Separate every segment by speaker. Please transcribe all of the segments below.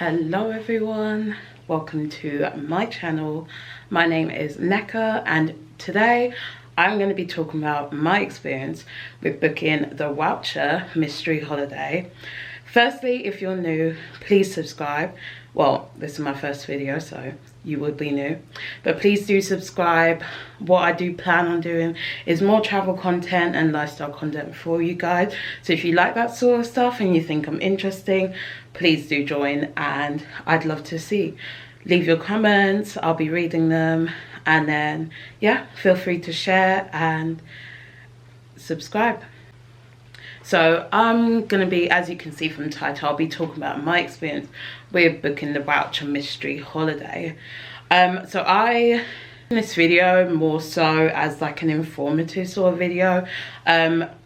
Speaker 1: Hello everyone, welcome to my channel. My name is Neka and today I'm going to be talking about my experience with booking the Wowcher mystery holiday. Firstly, if you're new, please subscribe. Well, this is my first video, so you would be new, but please do subscribe. What I do plan on doing is more travel content and lifestyle content for you guys. So if you like that sort of stuff and you think I'm interesting, please do join, and I'd love to see. Leave your comments, I'll be reading them, and then yeah, feel free to share and subscribe. So I'm gonna be, as you can see from the title, I'll be talking about my experience with booking the Wowcher mystery holiday. So I in this video more so as like an informative sort of video.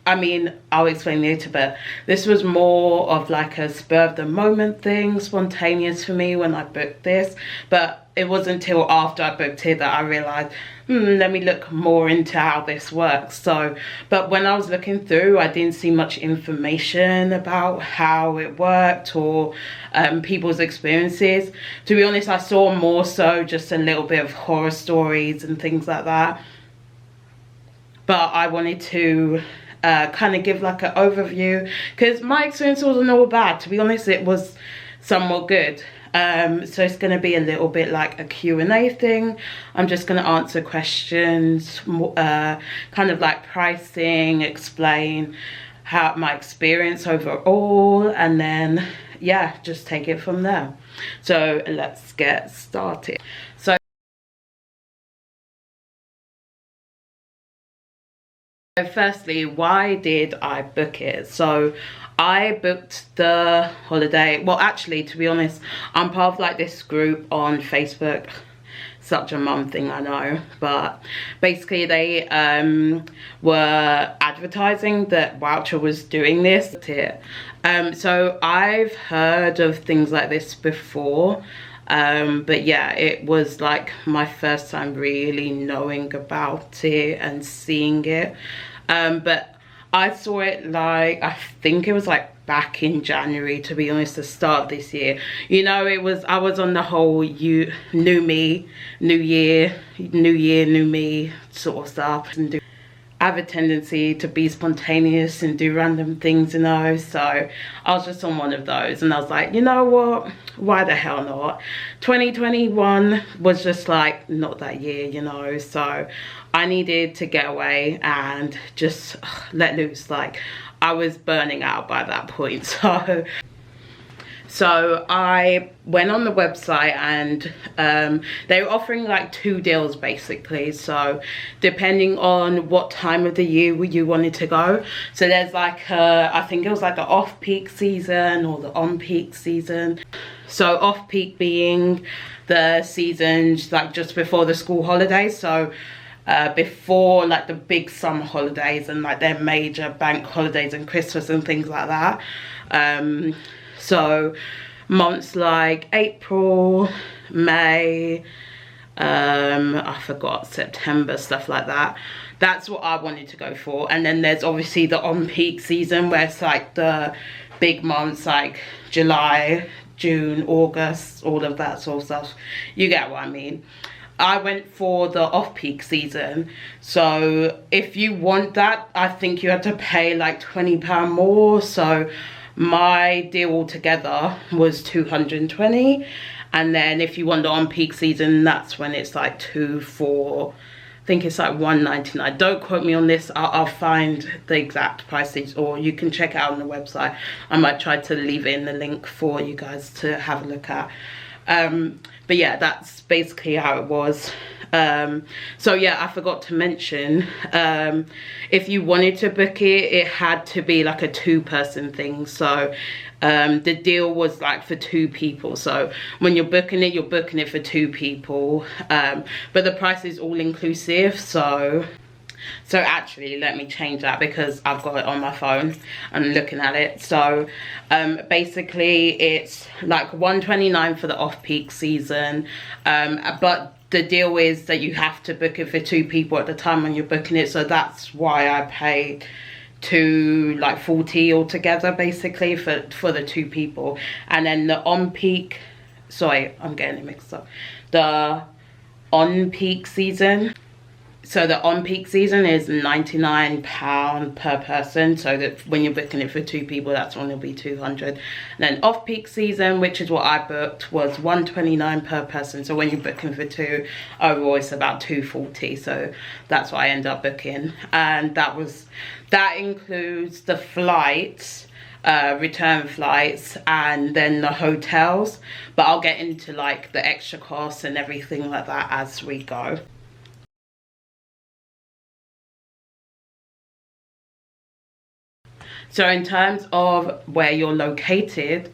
Speaker 1: I mean, I'll explain later, but this was more of like a spur of the moment thing, spontaneous for me when I booked this. But it wasn't until after I booked it that I realized, let me look more into how this works. So, but when I was looking through, I didn't see much information about how it worked or people's experiences. To be honest, I saw more so just a little bit of horror stories and things like that. But I wanted to kind of give like an overview, because my experience wasn't all bad. To be honest, it was somewhat good. So it's going to be a little bit like a Q&A thing. I'm just going to answer questions, kind of like pricing, explain how my experience overall, and then yeah, just take it from there. So let's get started. So firstly, why did I book it? So I booked the holiday, well actually, to be honest, I'm part of like this group on Facebook. Such a mum thing, I know, but basically they were advertising that Wowcher was doing this here. So I've heard of things like this before, but yeah, it was like my first time really knowing about it and seeing it. But I saw it like, I think it was like back in January, to be honest, the start of this year. You know, I was on the whole new year, new me sort of stuff. And I have a tendency to be spontaneous and do random things, you know, so I was just on one of those, and I was like, you know what, why the hell not? 2021 was just like not that year, you know, so I needed to get away and just let loose. Like, I was burning out by that point. So I went on the website, and they were offering like 2 deals basically. So depending on what time of the year you wanted to go. So there's like I think it was like the off-peak season or the on-peak season. So off-peak being the seasons like just before the school holidays. So before like the big summer holidays and like their major bank holidays and Christmas and things like that. So months like April, May, I forgot, September, stuff like that. That's what I wanted to go for. And then there's obviously the on-peak season where it's like the big months like July, June, August, all of that sort of stuff. You get what I mean. I went for the off-peak season. So if you want that, I think you had to pay like £20 more. So my deal altogether was 220, and then if you want the on-peak season, that's when it's like 2 for, I think it's like 199. Don't quote me on this. I'll find the exact prices, or you can check it out on the website. I might try to leave it in the link for you guys to have a look at. But yeah, that's basically how it was. So yeah, I forgot to mention, if you wanted to book it, it had to be like a 2-person thing. So the deal was like for 2 people. So when you're booking it for 2 people. But the price is all inclusive. So actually, let me change that because I've got it on my phone and looking at it. So basically it's like $129 for the off-peak season, but the deal is that you have to book it for 2 people at the time when you're booking it. So that's why I paid to like 40 altogether, basically, for the 2 people. And then the on-peak, sorry, I'm getting it mixed up, the on-peak season, so the on-peak season is £99 per person, so that when you're booking it for 2 people, that's when it'll be 200. And then off-peak season, which is what I booked, was £129 per person. So when you're booking for 2, overall it's about £240. So that's what I end up booking, and that includes the flights, return flights, and then the hotels. But I'll get into like the extra costs and everything like that as we go. So in terms of where you're located,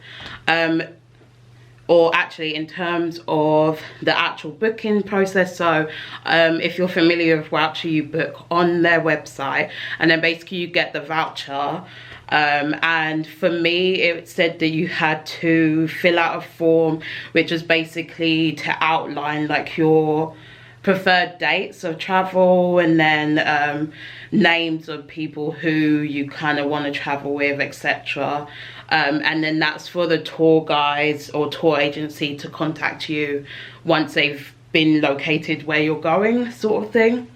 Speaker 1: or actually in terms of the actual booking process, so if you're familiar with Wowcher, you book on their website, and then basically you get the voucher. And for me, it said that you had to fill out a form, which is basically to outline like your preferred dates of travel, and then names of people who you kind of want to travel with, etc. And then that's for the tour guides or tour agency to contact you once they've been located where you're going, sort of thing.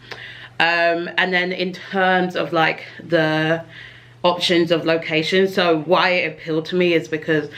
Speaker 1: And then in terms of like the options of location, so why it appealed to me is because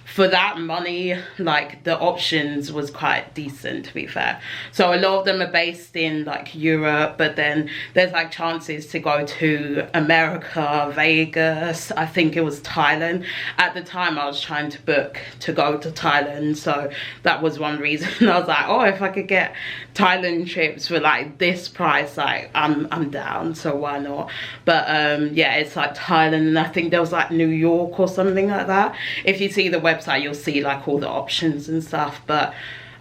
Speaker 1: for that money, like the options was quite decent, to be fair. So a lot of them are based in like Europe, but then there's like chances to go to America, Vegas, I think it was Thailand. At the time I was trying to book to go to Thailand, so that was one reason. I was like, oh, if I could get Thailand trips for like this price, like I'm down, so why not? But yeah, it's like Thailand, and I think there was like New York or something like that. If you see the website, you'll see like all the options and stuff. But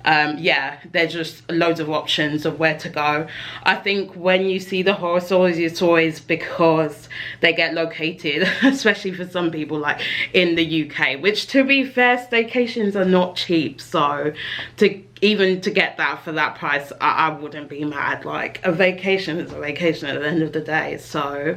Speaker 1: yeah, there's just loads of options of where to go. I think when you see the horror stories, it's always because they get located, especially for some people, like in the UK, which, to be fair, staycations are not cheap. So even to get that for that price, I wouldn't be mad. Like, a vacation is a vacation at the end of the day. So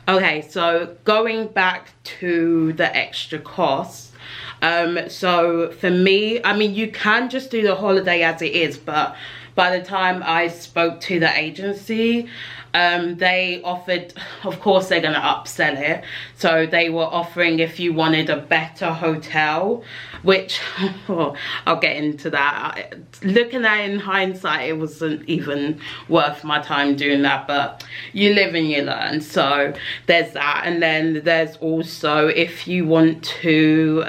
Speaker 1: okay, so going back to the extra costs, so for me, I mean, you can just do the holiday as it is, but by the time I spoke to the agency, they offered, of course they're going to upsell it, so they were offering if you wanted a better hotel, which oh, I'll get into that. Looking at it in hindsight, it wasn't even worth my time doing that, but you live and you learn. So there's that. And then there's also if you want to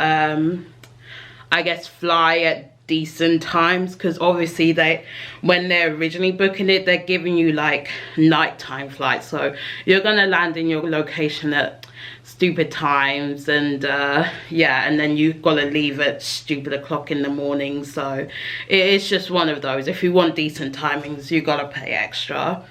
Speaker 1: I guess fly at decent times, because obviously when they're originally booking it, they're giving you like nighttime flights, so you're gonna land in your location at stupid times, and yeah, and then you've got to leave at stupid o'clock in the morning. So it's just one of those. If you want decent timings, you got to pay extra.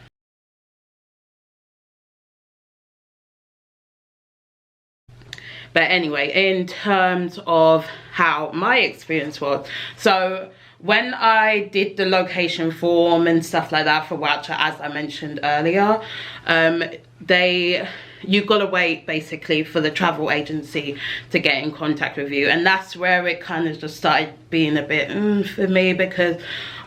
Speaker 1: But anyway, in terms of how my experience was, so when I did the location form and stuff like that for Wowcher, as I mentioned earlier, you've got to wait basically for the travel agency to get in contact with you, and that's where it kind of just started being a bit for me, because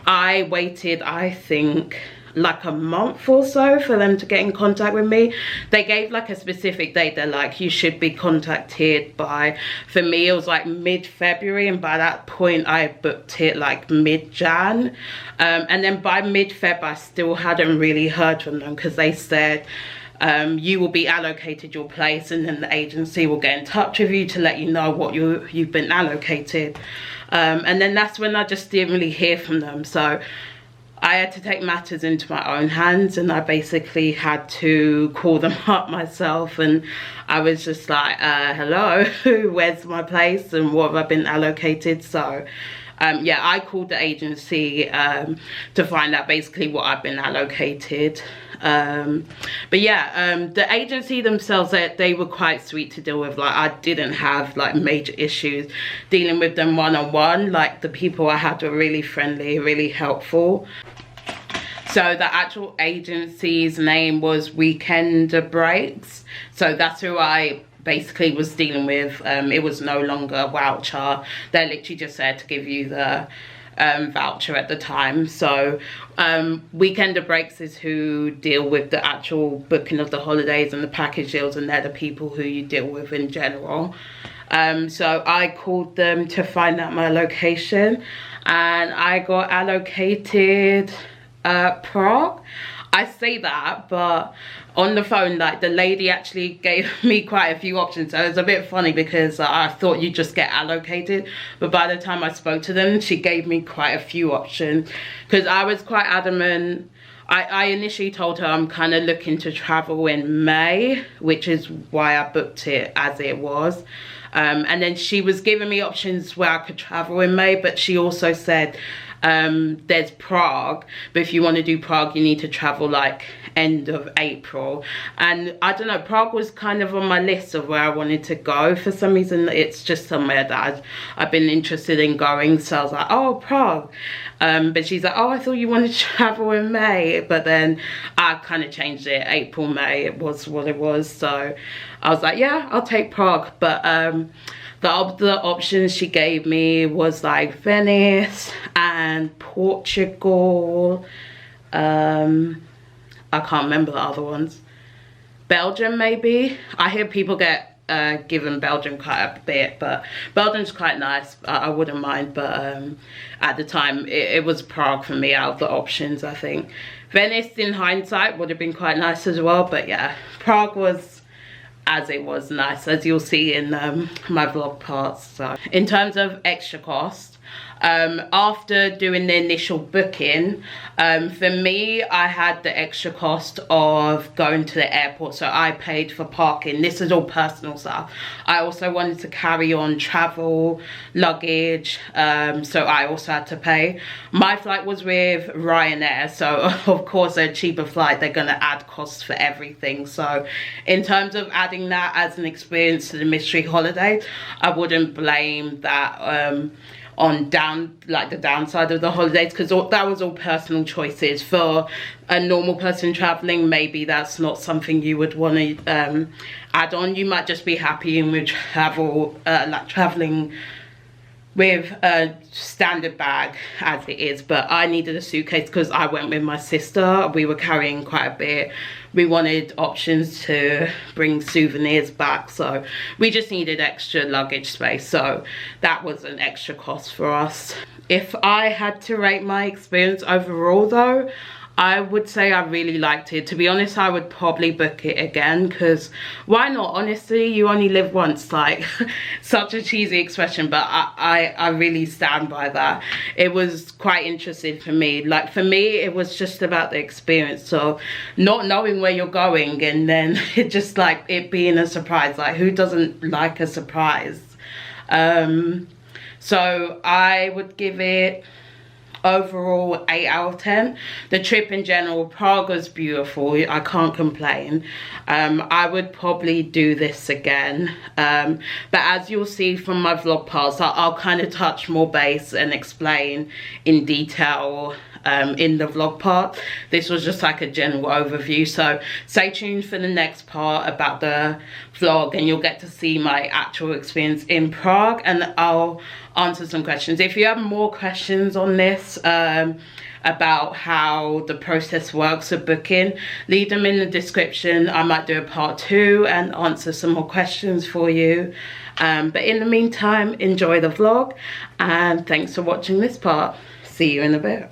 Speaker 1: I waited, I think, like a month or so for them to get in contact with me. They gave like a specific date. They're like, you should be contacted by, for me it was like mid-February, and by that point I booked it like mid-Jan, and then by mid-Feb I still hadn't really heard from them, because they said you will be allocated your place, and then the agency will get in touch with you to let you know what you've been allocated, and then that's when I just didn't really hear from them. So I had to take matters into my own hands, and I basically had to call them up myself, and I was just like, hello, where's my place and what have I been allocated? So yeah, I called the agency to find out basically what I've been allocated. But yeah, the agency themselves, they were quite sweet to deal with. Like, I didn't have like major issues dealing with them one-on-one. Like, the people I had were really friendly, really helpful. So the actual agency's name was Weekend Breaks. So that's who I basically was dealing with. It was no longer Wowcher. They literally just said to give you the voucher at the time. So Weekend Breaks is who deal with the actual booking of the holidays and the package deals, and they're the people who you deal with in general. So I called them to find out my location, and I got allocated Prague. I say that, but on the phone, like, the lady actually gave me quite a few options. So it was a bit funny because I thought you just get allocated, but by the time I spoke to them, she gave me quite a few options, because I was quite adamant. I initially told her I'm kind of looking to travel in May, which is why I booked it as it was. And then she was giving me options where I could travel in May, but she also said there's Prague, but if you want to do Prague, you need to travel like end of April. And I don't know, Prague was kind of on my list of where I wanted to go. For some reason, it's just somewhere that I've been interested in going, so I was like, oh, Prague. But she's like, oh, I thought you wanted to travel in May. But then I kind of changed it. April, May, it was what it was. So I was like, yeah, I'll take Prague. But the other options she gave me was like Venice and Portugal. I can't remember the other ones. Belgium, maybe. I hear people get given Belgium quite a bit, but Belgium's quite nice. I wouldn't mind, but at the time it was Prague for me out of the options. I think Venice in hindsight would have been quite nice as well, but yeah, Prague was, as it was, nice, as you'll see in my vlog parts. So in terms of extra cost, after doing the initial booking, for me, I had the extra cost of going to the airport, so I paid for parking. This is all personal stuff. I also wanted to carry on travel luggage, so I also had to pay. My flight was with Ryanair, so of course a cheaper flight, they're going to add costs for everything. So in terms of adding that as an experience to the mystery holiday, I wouldn't blame that on the downside of the holidays, because that was all personal choices. For a normal person traveling, maybe that's not something you would want to add on. You might just be happy with travel, like traveling with a standard bag as it is. But I needed a suitcase because I went with my sister. We were carrying quite a bit. We wanted options to bring souvenirs back, so we just needed extra luggage space, so that was an extra cost for us. If I had to rate my experience overall though, I would say I really liked it. To be honest, I would probably book it again, because why not? Honestly, you only live once. Like, such a cheesy expression, but I really stand by that. It was quite interesting for me. Like, for me, it was just about the experience. So not knowing where you're going, and then it just like it being a surprise. Like, who doesn't like a surprise? So I would give it overall 8 out of 10. The trip in general, Prague was beautiful. I can't complain. I would probably do this again, but as you'll see from my vlog parts, I'll kind of touch more base and explain in detail in the vlog part. This was just like a general overview, so stay tuned for the next part about the vlog, and you'll get to see my actual experience in Prague, and I'll answer some questions. If you have more questions on this about how the process works of booking, leave them in the description. I might do a part 2 and answer some more questions for you, but in the meantime, enjoy the vlog, and thanks for watching this part. See you in a bit.